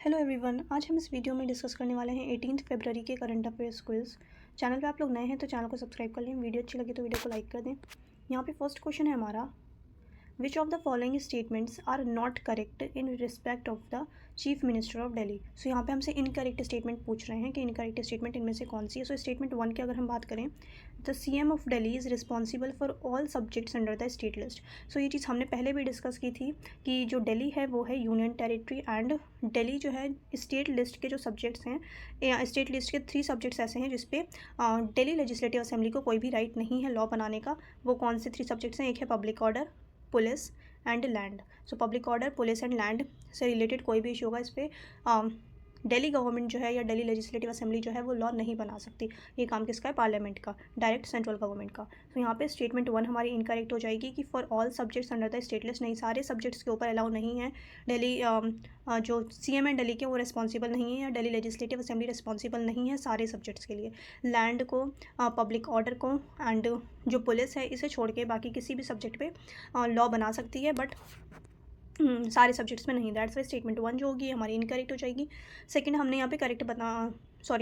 Hello everyone, आज हम इस वीडियो में डिस्कस करने वाले हैं 18 फरवरी के करंट अफेयर्स क्विज। चैनल पे आप लोग नए हैं तो चैनल को सब्सक्राइब कर लें, वीडियो अच्छी लगी तो वीडियो को लाइक कर दें। यहाँ पे फर्स्ट क्वेश्चन है हमारा, which of the following statements are not correct in respect of the chief minister of Delhi. So यहाँ पे हमसे इनकरेक्ट स्टेटमेंट पूछ रहे हैं कि इनकरेक्ट स्टेटमेंट इनमें से कौन सी है। सो स्टेटमेंट 1 की अगर हम बात करें, the CM of Delhi is responsible for all subjects under the state list. So ये चीज़ हमने पहले भी डिस्कस की थी कि जो दिल्ली है वो है यूनियन टेरिटरी एंड दिल्ली जो है स्टेट लिस्ट के जो सब्जेक्ट्स हैं, स्टेट लिस्ट के 3 सब्जेक्ट्स ऐसे हैं जिसपे दिल्ली लेजिस्लेटिव असेंबली को कोई भी राइट नहीं है लॉ बनाने का। वो कौन से 3 सब्जेक्ट्स हैं? एक है public order, police and land. So public order, police and land से रिलेटेड कोई भी इशू होगा इस पर दिल्ली गवर्नमेंट जो है या दिल्ली लेजिस्लेटिव असेंबली जो है वो लॉ नहीं बना सकती। ये काम किसका है? पार्लियामेंट का, डायरेक्ट सेंट्रल गवर्नमेंट का। तो यहाँ पे स्टेटमेंट 1 हमारी इनकरेक्ट हो जाएगी कि for all subjects under the state list, नहीं सारे सब्जेक्ट्स के ऊपर अलाउ नहीं है। दिल्ली जो सीएम है दिल्ली के वो रिस्पॉन्सिबल नहीं है या दिल्ली लेजिस्लेटिव असेंबली रिस्पॉन्सिबल नहीं है सारे सब्जेक्ट्स के लिए। लैंड को, पब्लिक ऑर्डर को एंड जो पुलिस है इसे छोड़ के बाकी किसी भी सब्जेक्ट पे लॉ बना सकती है, बट सारे सब्जेक्ट्स में नहीं। दैट्स वाई स्टेटमेंट 1 जो होगी हमारी इनकरेक्ट हो जाएगी। सेकंड हमने यहाँ पे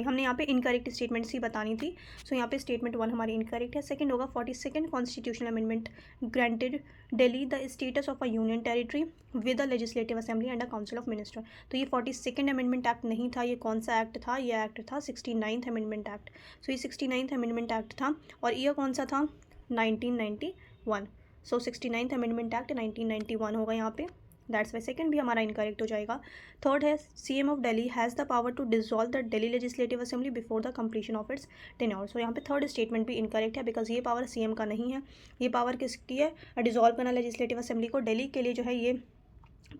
हमने यहाँ पे इनकरेक्ट स्टेटमेंट्स ही बतानी थी। सो यहाँ पे स्टेटमेंट 1 हमारी इनकरेक्ट है। सेकंड होगा 42nd constitutional amendment granted Delhi the status of a union territory with the legislative assembly and a council of minister. तो ये 42nd अमेंडमेंट एक्ट नहीं था। ये कौन सा एक्ट था? ये एक्ट था 69th अमेंडमेंट एक्ट। सो ये 69th अमेंडमेंट एक्ट था और ईयर कौन सा था? 1991। सो 69th अमेंडमेंट एक्ट 1991 होगा यहाँ पे। दैट्स वाई सेकंड भी हमारा इनकरेक्ट हो जाएगा। थर्ड है, CM of Delhi has the power to dissolve the Delhi legislative assembly before the completion of its tenure. So यहाँ पे थर्ड स्टेटमेंट भी इनकरेक्ट है बिकॉज ये पावर सीएम का नहीं है। ये पावर किसकी है? डिसॉल्व करना लेजिस्लेटिव असेंबली को। दिल्ली के लिए जो है ये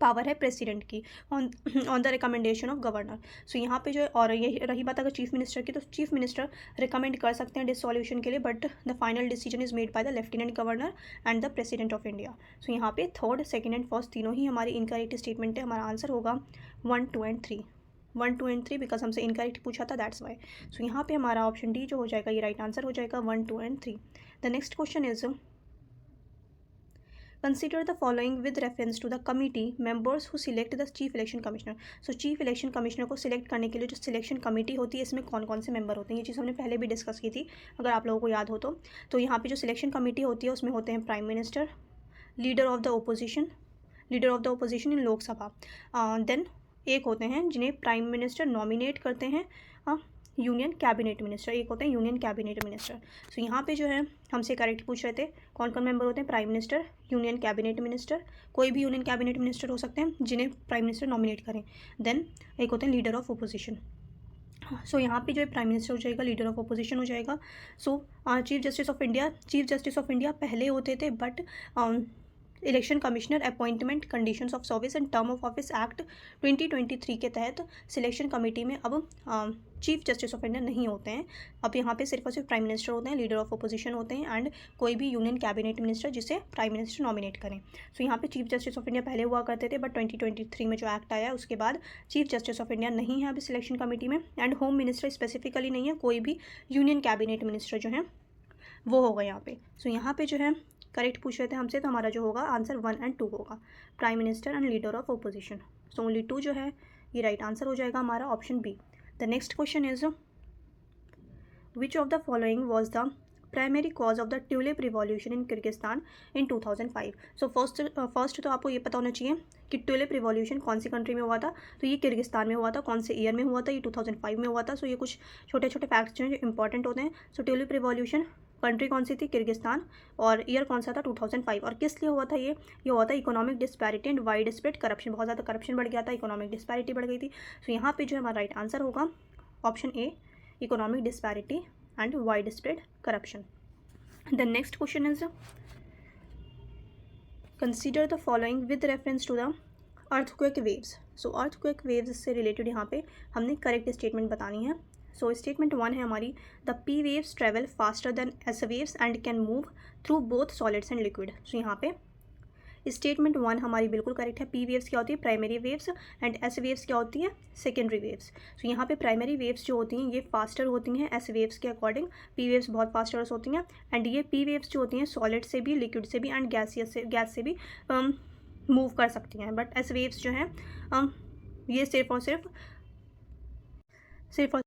पावर है प्रेसिडेंट की on the recommendation of governor. So यहाँ पे जो है, और ये रही बात अगर चीफ मिनिस्टर की, तो चीफ मिनिस्टर रिकमेंड कर सकते हैं डिसॉल्यूशन के लिए, but the final decision is made by the lieutenant governor and the president of India. So यहाँ पे थर्ड, सेकंड एंड फर्स्ट तीनों ही हमारी इनकरेक्ट स्टेटमेंट है। हमारा आंसर होगा 1, 2 एंड 3। 1, 2 एंड 3 बिकॉज हमसे इनकरेक्ट पूछा था, दैट्स वाई। सो यहाँ पे हमारा ऑप्शन डी जो हो जाएगा ये राइट आंसर हो जाएगा 1, 2 and 3। The next question is, consider the following with reference to the committee members who select the chief election commissioner। so chief election commissioner को सिलेक्ट करने के लिए जो सिलेक्शन कमेटी होती है इसमें कौन कौन से मेंबर होते हैं, ये चीज़ हमने पहले भी डिस्कस की थी अगर आप लोगों को याद हो तो यहाँ पे जो सिलेक्शन कमेटी होती है उसमें होते हैं prime minister, leader of the opposition in Lok Sabha, then एक होते हैं जिन्हें प्राइम मिनिस्टर नॉमिनेट करते हैं, यूनियन कैबिनेट मिनिस्टर, एक होते हैं यूनियन कैबिनेट मिनिस्टर। सो यहाँ पे जो है हमसे करेक्ट पूछ रहे थे कौन कौन मेंबर होते हैं? Prime minister, union cabinet minister, कोई भी यूनियन कैबिनेट मिनिस्टर हो सकते हैं जिन्हें प्राइम मिनिस्टर नॉमिनेट करें, देन एक होते हैं लीडर ऑफ ओपोजिशन। सो यहाँ पे जो है प्राइम मिनिस्टर हो जाएगा, लीडर ऑफ ओपोजिशन हो जाएगा। सो चीफ जस्टिस ऑफ इंडिया पहले होते थे, but election commissioner appointment conditions of service and term of office act 2023 के तहत सिलेक्शन कमेटी में अब चीफ जस्टिस ऑफ इंडिया नहीं होते हैं। अब यहाँ पे सिर्फ और सिर्फ प्राइम मिनिस्टर होते हैं, लीडर ऑफ ओपोजिशन होते हैं एंड कोई भी यूनियन कैबिनेट मिनिस्टर जिसे प्राइम मिनिस्टर नॉमिनेट करें। सो यहाँ पे चीफ जस्टिस ऑफ इंडिया पहले हुआ करते थे, बट 2023 में जो एक्ट आया उसके बाद चीफ जस्टिस ऑफ इंडिया नहीं है अभी सिलेक्शन कमेटी में, एंड होम मिनिस्टर स्पेसिफिकली नहीं है, कोई भी यूनियन कैबिनेट मिनिस्टर जो है वो होगा यहाँ पे। सो यहाँ पे जो है करेक्ट पूछ रहे थे हमसे, तो हमारा जो होगा आंसर 1 एंड 2 होगा, prime minister and leader of opposition. So only 2 जो है ये राइट आंसर हो जाएगा हमारा option B. The next question is, which of the following was the primary cause of the tulip revolution in Kyrgyzstan in 2005। So first तो आपको ये पता होना चाहिए कि ट्यूलिप रिवॉल्यूशन कौन सी कंट्री में हुआ था, तो ये किर्गिस्तान में हुआ था। कौन से ईयर में हुआ था? ये 2005 में हुआ था। सो ये कुछ छोटे छोटे फैक्ट्स जो हैं जो इंपॉर्टेंट होते हैं। सो ट्यूलिप रिवॉल्यूशन कंट्री कौन सी थी? किर्गिस्तान, और ईयर कौन सा था? 2005। और किस लिए हुआ था ये हुआ था economic disparity and wide spread corruption, बहुत ज़्यादा करप्शन बढ़ गया था, इकोनॉमिक डिस्पैरिटी बढ़ गई थी। सो यहाँ पे जो है हमारा राइट आंसर होगा option A, economic disparity and wide spread corruption. The next question is, consider the following with reference to the earthquake waves. So earthquake waves से रिलेटेड यहाँ पे हमने करेक्ट स्टेटमेंट बतानी है। सो स्टेटमेंट 1 है हमारी, the P waves travel faster than S waves and can move through both solids and liquid. So यहाँ पे स्टेटमेंट 1 हमारी बिल्कुल करेक्ट है। पी वेव्स क्या होती है? Primary waves, and S waves क्या होती है? Secondary waves. सो यहाँ पे प्राइमरी वेव्स जो होती हैं ये फास्टर होती हैं एस वेव्स के अकॉर्डिंग, पी वेव्स बहुत फास्टर होती हैं, एंड ये पी वेव्स जो होती हैं सॉलिड से भी, लिक्विड से भी एंड गैस से भी मूव कर सकती हैं, बट एस वेव्स जो हैं ये सिर्फ और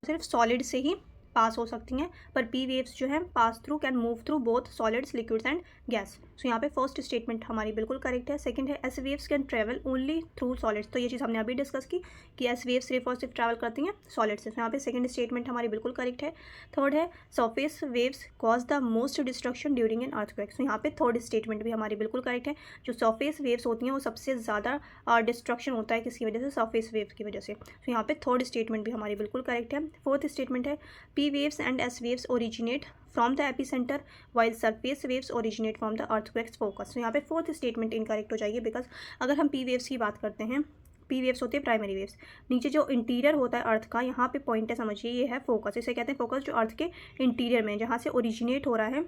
सिर्फ सॉलिड से ही पास हो सकती हैं, पर पी वेव्स जो है pass through can move through both solids, liquids and gas. So यहाँ पे फर्स्ट स्टेटमेंट हमारी बिल्कुल करेक्ट है। सेकंड है S waves can travel only through solids, तो ये चीज़ हमने अभी डिस्कस की कि एस वेव्स सिर्फ और सिर्फ ट्रैवल करती हैं सॉलिड से। यहाँ पे सेकंड स्टेटमेंट हमारी बिल्कुल करेक्ट है। थर्ड है surface waves cause the most destruction during an earthquake. So यहाँ पे थर्ड स्टेटमेंट भी हमारी बिल्कुल करेक्ट है। जो सरफेस वेव्स होती हैं वो सबसे ज़्यादा डिस्ट्रक्शन होता है किसी वजह से, सरफेस वेव्स की वजह से। तो यहाँ पे थर्ड स्टेटमेंट भी हमारी बिल्कुल करेक्ट है। फोर्थ स्टेटमेंट है P waves and S waves originate from the epicenter while surface waves originate from the earthquake's focus। तो यहाँ पे फोर्थ स्टेटमेंट इनकरेक्ट हो जाएगी, बिकॉज अगर हम पी वेव्स की बात करते हैं, पी वेव्स होती है प्राइमरी वेव्स, नीचे जो इंटीरियर होता है अर्थ का, यहाँ पे पॉइंट है समझिए, ये है फोकस, इसे कहते हैं फोकस, जो अर्थ के इंटीरियर में जहाँ से ओरिजिनेट हो रहा है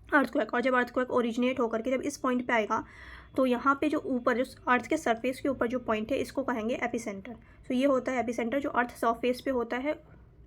अर्थक्वेक। और जब अर्थक्वेक ओरिजिनेट होकर के जब इस पॉइंट पे आएगा तो यहाँ पे जो ऊपर, जो अर्थ के सरफेस के ऊपर जो पॉइंट है, इसको कहेंगे एपिसेंटर। तो ये होता है एपिसेंटर, जो अर्थ सरफेस पे होता है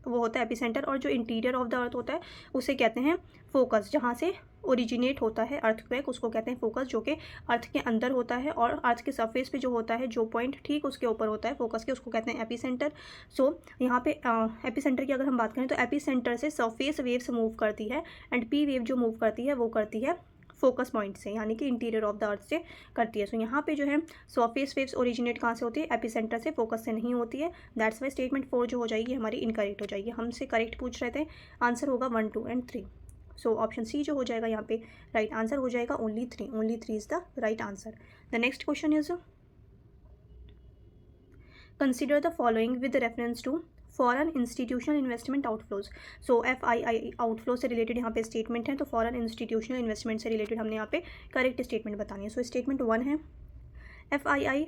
वो होता है एपिसेंटर, और जो इंटीरियर ऑफ द अर्थ होता है उसे कहते हैं फोकस। जहाँ से ओरिजिनेट होता है अर्थक्वेक उसको कहते हैं फोकस, जो कि अर्थ के अंदर होता है, और अर्थ के सरफेस पे जो होता है, जो पॉइंट ठीक उसके ऊपर होता है फोकस के, उसको कहते हैं एपिसेंटर। सो यहाँ पे एपिसेंटर की अगर हम बात करें तो एपिसेंटर से सरफेस वेव्स मूव करती है, एंड पी वेव जो मूव करती है वो करती है फोकस पॉइंट से, यानी कि इंटीरियर ऑफ द अर्थ से करती है। सो यहाँ पे जो है सरफेस वेव्स ओरिजिनेट कहाँ से होती है, एपिसेंटर से, फोकस से नहीं होती है। दैट्स वाई स्टेटमेंट 4 जो हो जाएगी हमारी इनकरेक्ट हो जाएगी। हमसे करेक्ट पूछ रहे थे, आंसर होगा 1, 2 एंड 3। सो ऑप्शन सी जो हो जाएगा यहाँ पे राइट आंसर हो जाएगा only 3। Only 3 is the right answer. The next question is consider the following with reference to foreign institutional investment outflows. So FII outflow से रिलेटेड यहाँ पे स्टेटमेंट है, तो फॉरेन इंस्टीट्यूशनल इन्वेस्टमेंट से रिलेटेड हमने यहाँ पे करेक्ट स्टेटमेंट बतानी है। सो स्टेटमेंट 1 है FII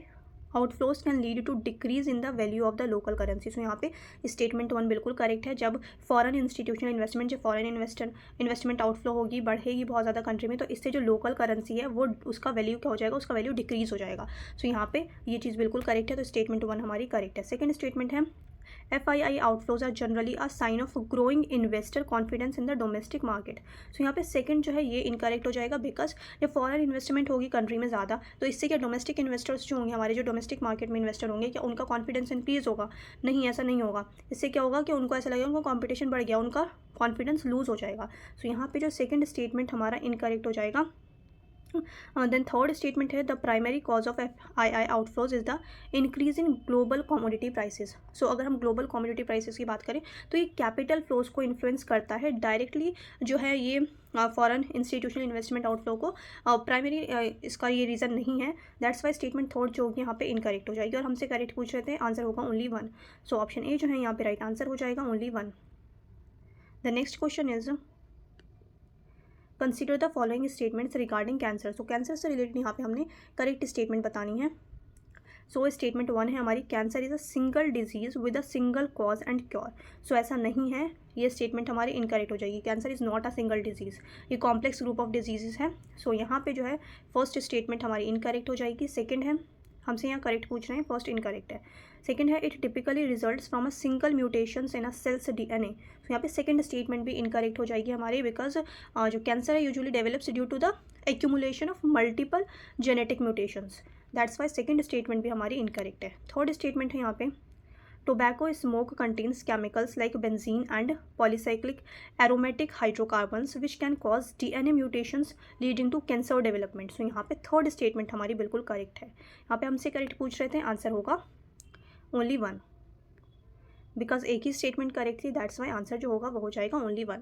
outflows can lead to decrease in the value of the local currency. So यहाँ पे स्टेटमेंट 1 बिल्कुल करेक्ट है। जब फॉरेन इंस्टीट्यूशनल इन्वेस्टमेंट, जो फॉरेन इन्वेस्टमेंट आउटफ्लो होगी, बढ़ेगी बहुत ज़्यादा कंट्री में, तो इससे जो लोकल करेंसी है वो उसका वैल्यू क्या हो जाएगा, उसका वैल्यू डिक्रीज हो जाएगा। सो यहाँ पे ये चीज़ बिल्कुल करेक्ट है, तो स्टेटमेंट 1 हमारी करेक्ट है। सेकेंड स्टेटमेंट है FII outflows are generally a sign of growing investor confidence in the domestic market। सो यहाँ पे सेकंड जो है ये इनकरेक्ट हो जाएगा, बिकॉज जब फॉरेन इन्वेस्टमेंट होगी कंट्री में ज़्यादा, तो इससे क्या डोमेस्टिक इन्वेस्टर्स जो होंगे, हमारे जो डोमेस्टिक मार्केट में इन्वेस्टर होंगे, क्या उनका कॉन्फिडेंस इंक्रीज़ होगा? नहीं, ऐसा नहीं होगा। इससे क्या होगा कि उनको ऐसा लगेगा उनका कॉम्पिटिशन बढ़ गया, उनका कॉन्फिडेंस लूज़ हो जाएगा। सो यहाँ पे जो सेकेंड स्टेटमेंट हमारा इनकरेक्ट हो जाएगा। देन थर्ड स्टेटमेंट है the primary cause of FII outflows is the increase in global commodity prices. So अगर हम ग्लोबल कमोडिटी प्राइसेस की बात करें तो ये कैपिटल फ्लोज को इन्फ्लुएंस करता है डायरेक्टली, जो है ये फॉरेन इंस्टीट्यूशनल इन्वेस्टमेंट आउटफ्लो को। प्राइमरी इसका ये रीज़न नहीं है। दैट्स वाई स्टेटमेंट थर्ड जो होगी यहाँ पे इनकरेक्ट हो जाएगी, और हमसे करेक्ट पूछ रहे थे, आंसर होगा ओनली 1। सो ऑप्शन ए जो है यहाँ पे राइट आंसर हो जाएगा only 1। The next question is consider the following statements regarding cancer. So cancer से रिलेटेड यहाँ पे हमने करेक्ट स्टेटमेंट बतानी है। सो स्टेटमेंट 1 है हमारी cancer is a single disease with a single cause and cure. So ऐसा नहीं है, ये स्टेटमेंट हमारी इनकरेक्ट हो जाएगी। Cancer is not a single disease, ये कॉम्प्लेक्स ग्रुप ऑफ डिजीज़ है। सो यहाँ पे जो है फर्स्ट स्टेटमेंट हमारी इनकरेक्ट हो जाएगी। सेकेंड है, हमसे यहाँ करेक्ट पूछ रहे हैं, फर्स्ट इनकरेक्ट है। सेकेंड है it typically results from a single mutations in a cell's DNA। तो यहाँ पे सेकेंड स्टेटमेंट भी इनकरेक्ट हो जाएगी हमारी, बिकॉज जो कैंसर है usually develops due to the accumulation of multiple genetic mutations. That's why second statement भी हमारी इनकरेक्ट है। थर्ड स्टेटमेंट है यहाँ पे tobacco smoke contains chemicals like benzene and polycyclic aromatic hydrocarbons which can cause DNA mutations leading to cancer development। सो यहाँ पे third statement हमारी बिल्कुल करेक्ट है। यहाँ पे हमसे करेक्ट पूछ रहे थे, आंसर होगा ओनली 1, बिकॉज एक ही स्टेटमेंट करेक्ट थी। दैट्स वाई आंसर जो होगा वो हो जाएगा only 1।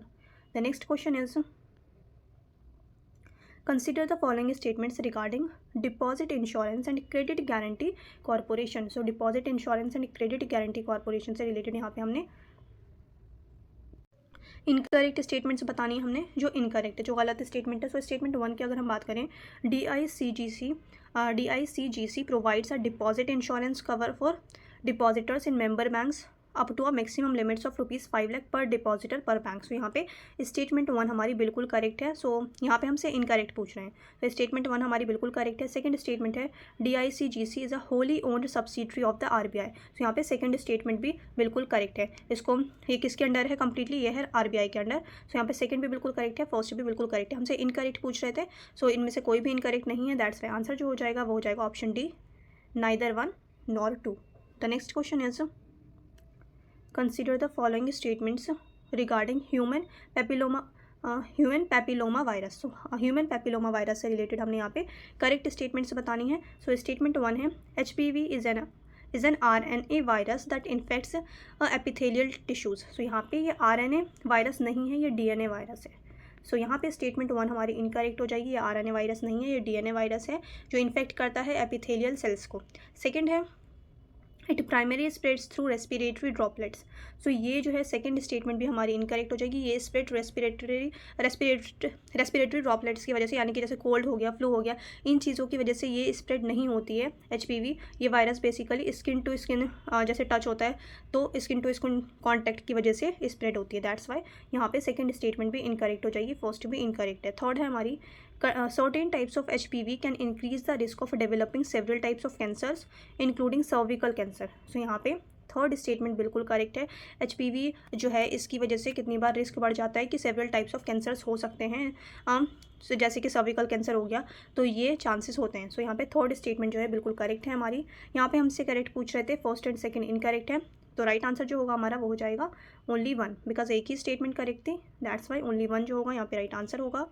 The next question is consider the following statements regarding deposit insurance and credit guarantee corporation. So deposit insurance and credit guarantee corporation से related यहाँ पे हमने इनकरेक्ट स्टेटमेंट्स बतानी है हमने, जो इनकरेक्ट है, जो गलत स्टेटमेंट है। सो स्टेटमेंट 1 की अगर हम बात करें, DICGC provides a deposit insurance cover for depositors in member banks up to a maximum limits of ₹5 lakh per depositor पर बैंक। सो यहाँ पे स्टेटमेंट 1 हमारी बिल्कुल करेक्ट है। सो यहाँ पे हमसे इनकरेक्ट पूछ रहे हैं, तो स्टेटमेंट 1 हमारी बिल्कुल करेक्ट है। सेकंड स्टेटमेंट है DICGC is a wholly owned subsidiary of the RBI। सो यहाँ पे सेकंड स्टेटमेंट भी बिल्कुल करेक्ट है। इसको ये किसके अंडर है कंप्लीटली, ये है RBI के अंडर। सो यहाँ पे सेकंड भी बिल्कुल करेक्ट है, फर्स्ट भी बिल्कुल करेक्ट है। हमसे इनकरेक्ट पूछ रहे थे, सो इनमें से कोई भी इनकरेक्ट नहीं है। दैट्स वाई आंसर जो हो जाएगा वो हो जाएगा option D, neither 1 nor 2। The next question is consider the following statements regarding human papilloma virus. So human papilloma virus से रिलेटेड हमने यहाँ पे करेक्ट स्टेटमेंट्स बतानी है। सो स्टेटमेंट 1 है HPV is an RNA virus that infects epithelial tissues. So यहाँ पे ये RNA वायरस नहीं है, ये DNA वायरस है। सो यहाँ पे स्टेटमेंट 1 हमारी इनकरेक्ट हो जाएगी, ये RNA वायरस नहीं है, ये DNA वायरस है जो इन्फेक्ट करता है एपिथेलियल सेल्स को। सेकेंड है it primary spreads through respiratory droplets. So ये जो है सेकंड स्टेटमेंट भी हमारी इनकरेक्ट हो जाएगी, ये स्प्रेड रेस्पिरेटरी ड्रॉपलेट्स की वजह से, यानी कि जैसे कोल्ड हो गया, फ्लू हो गया, इन चीज़ों की वजह से ये स्प्रेड नहीं होती है HPV। ये virus basically skin to skin जैसे टच होता है तो स्किन टू स्किन कॉन्टैक्ट की वजह से स्प्रेड होती है, दैट्स वाई यहाँ पे सेकंड स्टेटमेंट भी इनकरेक्ट हो जाएगी, फर्स्ट भी इनकरेक्ट है। थर्ड है हमारी certain types of HPV can increase the risk of developing several types of cancers including cervical cancer। सो यहाँ पे थर्ड स्टेटमेंट बिल्कुल करेक्ट है। HPV जो है इसकी वजह से कितनी बार रिस्क बढ़ जाता है कि सेवरल टाइप्स ऑफ कैंसर्स हो सकते हैं, सो जैसे कि सर्विकल कैंसर हो गया, तो ये चांसेस होते हैं। सो यहाँ पे थर्ड स्टेटमेंट जो है बिल्कुल करेक्ट है हमारी। यहाँ पे हमसे करेक्ट पूछ रहे थे, फर्स्ट एंड सेकंड इनकरेक्ट है, तो राइट आंसर जो होगा हमारा वो हो जाएगा ओनली 1, बिकॉज एक ही स्टेटमेंट करेक्ट थी, दैट्स वाई ओनली 1 जो होगा यहाँ पे राइट आंसर होगा।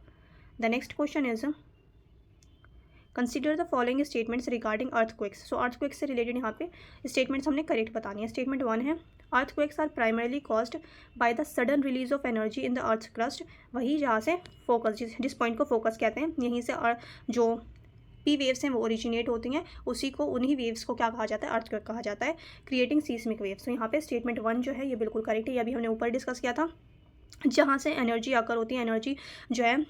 The next question is consider the following statements regarding earthquakes. So earthquakes से रिलेटेड यहाँ पे स्टेटमेंट्स हमने करेक्ट बतानी है। स्टेटमेंट 1 है earthquakes are primarily caused by the sudden release of energy in the earth crust. वही जहाँ से फोकस, जिस पॉइंट को फोकस कहते हैं, यहीं से जो पी वेव्स हैं वो ओरिजिनेट होती हैं, उसी को, उन्हीं वेव्स को क्या कहा जाता है, अर्थक्वेक कहा जाता है, क्रिएटिंग सीस्मिक वेव्स। तो यहाँ पे स्टेटमेंट 1 जो है ये बिल्कुल करेक्ट है, ये अभी हमने ऊपर डिस्कस किया था, जहाँ से एनर्जी आकर होती है, एनर्जी जो है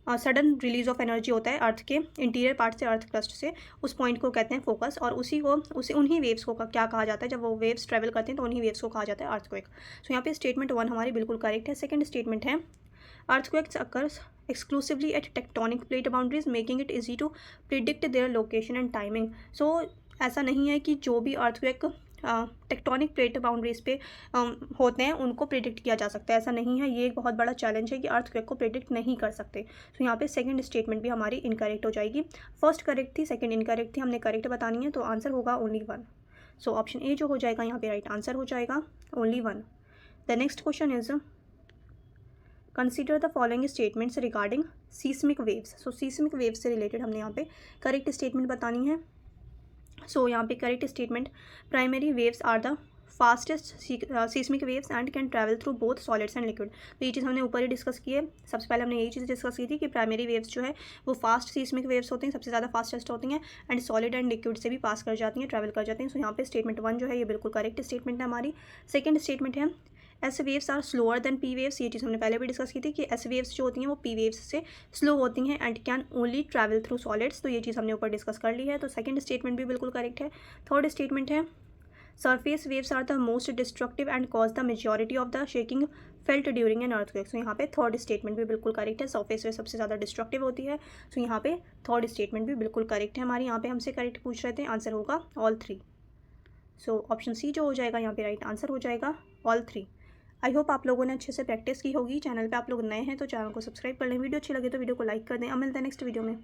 सडन रिलीज ऑफ एनर्जी होता है अर्थ के इंटीरियर पार्ट से, अर्थ क्रस्ट से, उस पॉइंट को कहते हैं फोकस, और उन्हीं वेव्स को क्या कहा जाता है, जब वो वेव्स ट्रैवल करते हैं तो उन्हीं वेव्स को कहा जाता है अर्थक्वेक। सो यहाँ पे स्टेटमेंट 1 हमारी बिल्कुल करेक्ट है। सेकंड स्टेटमेंट है earthquakes occurs exclusively at tectonic plate boundaries making it easy to predict their location and timing. So ऐसा नहीं है कि जो भी अर्थक्वेक टेक्टोनिक प्लेट बाउंड्रीज पे होते हैं उनको प्रिडिक्ट किया जा सकता है, ऐसा नहीं है। ये एक बहुत बड़ा चैलेंज है कि अर्थक्वेक को प्रिडिक्ट नहीं कर सकते। तो यहाँ पे सेकंड स्टेटमेंट भी हमारी इनकरेक्ट हो जाएगी। फर्स्ट करेक्ट थी, सेकंड इनकरेक्ट थी, हमने करेक्ट बतानी है, तो आंसर होगा ओनली 1। सो ऑप्शन ए जो हो जाएगा यहाँ पे राइट आंसर हो जाएगा only 1। The next question is consider the following statements regarding seismic waves. So seismic waves से रिलेटेड हमने यहाँ पे करेक्ट स्टेटमेंट बतानी है। सो यहाँ पे correct statement primary waves are the fastest seismic waves and can travel through both solids and liquid. तो ये चीज़ हमने ऊपर ही डिस्कस की है, सबसे पहले हमने यही चीज़ डिस्कस की थी कि प्राइमरी वेव्स जो है वो फास्ट सीस्मिक वेव्स होती हैं, सबसे ज़्यादा फास्टेस्ट होती हैं, एंड सॉलिड एंड लिक्विड से भी पास कर जाती हैं, ट्रैवल कर जाती हैं। सो यहाँ पे स्टेटमेंट 1 जो है ये बिल्कुल करेक्ट स्टेटमेंट है हमारी। सेकेंड स्टेटमेंट है S waves are slower than P waves. ये चीज़ हमने पहले भी डिस्कस की थी कि एस वेव्स जो होती हैं वो पी वेव्स से स्लो होती हैं and can only travel through solids. तो ये चीज़ हमने ऊपर डिस्कस कर ली है, तो सेकंड स्टेटमेंट भी बिल्कुल करेक्ट है। थर्ड स्टेटमेंट है surface waves are the most destructive and cause the majority of the shaking felt during an earthquake. So यहाँ पे थर्ड स्टेटमेंट भी बिल्कुल करेक्ट है, सरफेस वेव सबसे ज़्यादा डिस्ट्रक्टिव होती है। सो यहाँ पे थर्ड स्टेटमेंट भी बिल्कुल करेक्ट है हमारी। यहाँ पे हमसे करेक्ट पूछ रहे थे, आंसर होगा ऑल 3। सो ऑप्शन सी जो हो जाएगा यहाँ पे राइट आंसर हो जाएगा ऑल 3। आई होप आप लोगों ने अच्छे से प्रैक्टिस की होगी। चैनल पे आप लोग नए हैं तो चैनल को सब्सक्राइब कर लें, वीडियो अच्छी लगे तो वीडियो को लाइक कर दें। अब मिलते हैं नेक्स्ट वीडियो में।